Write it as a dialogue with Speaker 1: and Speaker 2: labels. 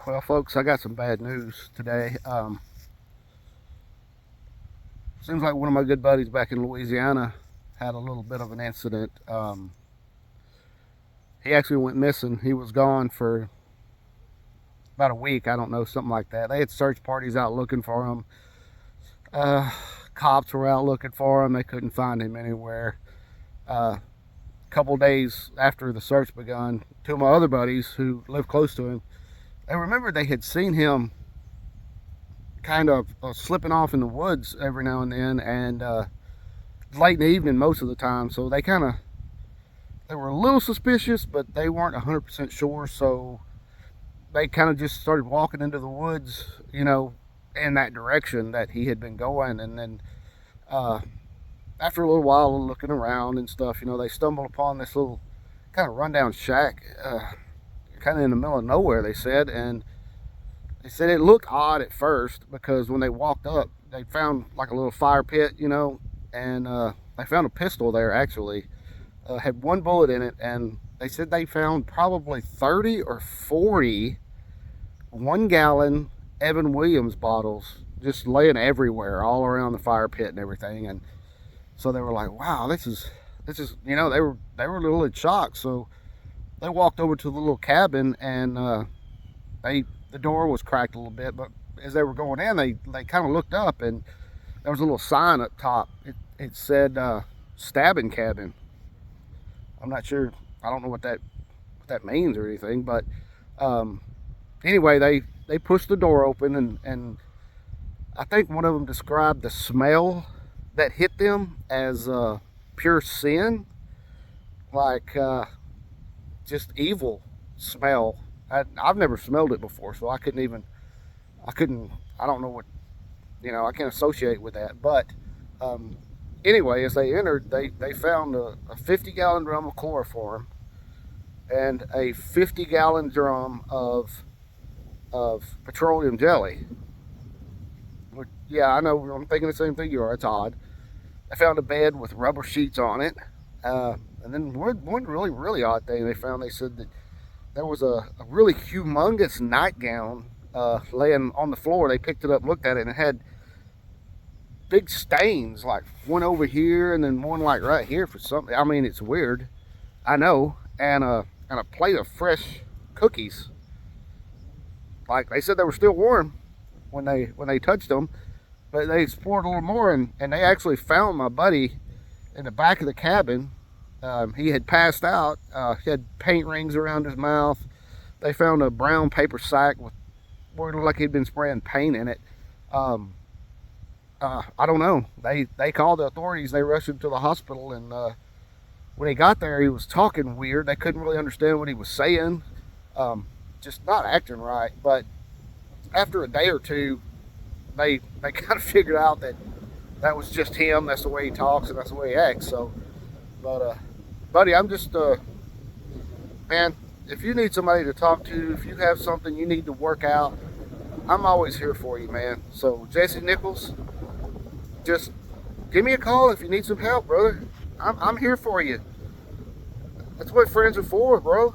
Speaker 1: Well, folks, I got some bad news today. Seems like one of my good buddies back in Louisiana had a little bit of an incident. He actually went missing. He was gone for about a week. I don't know, something like that. They had search parties out looking for him. Uh, Cops were out looking for him. They couldn't find him anywhere. A couple days after the search begun, two of my other buddies who live close to him, they remembered they had seen him kind of slipping off in the woods every now and then, and late in the evening most of the time. So they were a little suspicious, but they weren't 100% sure. So they kind of just started walking into the woods, in that direction that he had been going. And then after a little while of looking around and stuff, they stumbled upon this little kind of rundown shack, kind of in the middle of nowhere, they said. And they said it looked odd at first because when they walked up, they found like a little fire pit, and they found a pistol there actually. Had one bullet in it, and they said they found probably 30 or 40 1-gallon Evan Williams bottles just laying everywhere, all around the fire pit and everything. And so they were like, "Wow, this is," they were a little in shock. So they walked over to the little cabin, and the door was cracked a little bit, but as they were going in, they kind of looked up, and there was a little sign up top. It said stabbing cabin. I'm not sure. I don't know what that means or anything, but anyway, they pushed the door open, and I think one of them described the smell that hit them as pure sin, like just evil smell. I've never smelled it before, so I don't know what, I can't associate with that. But anyway, as they entered, they found a 50-gallon drum of chloroform and a 50-gallon drum of petroleum jelly. Which, yeah, I know, I'm thinking the same thing you are. It's odd. They found a bed with rubber sheets on it. And then one really, really odd thing they found, they said that there was a really humongous nightgown laying on the floor. They picked it up, looked at it, and it had big stains, like one over here and then one like right here for something. I mean, it's weird, I know. And a plate of fresh cookies. Like they said, they were still warm when they touched them, but they explored a little more, and they actually found my buddy in the back of the cabin. He had passed out. He had paint rings around his mouth. They found a brown paper sack with where it looked like he'd been spraying paint in it. I don't know. They called the authorities. They rushed him to the hospital, and when he got there, he was talking weird. They couldn't really understand what he was saying. Just not acting right. But after a day or two, they kind of figured out that was just him. That's the way he talks, and that's the way he acts. So, but buddy, I'm just man, if you need somebody to talk to, if you have something you need to work out, I'm always here for you, man. So Jesse Nichols, just give me a call if you need some help, brother. I'm here for you. That's what friends are for, bro.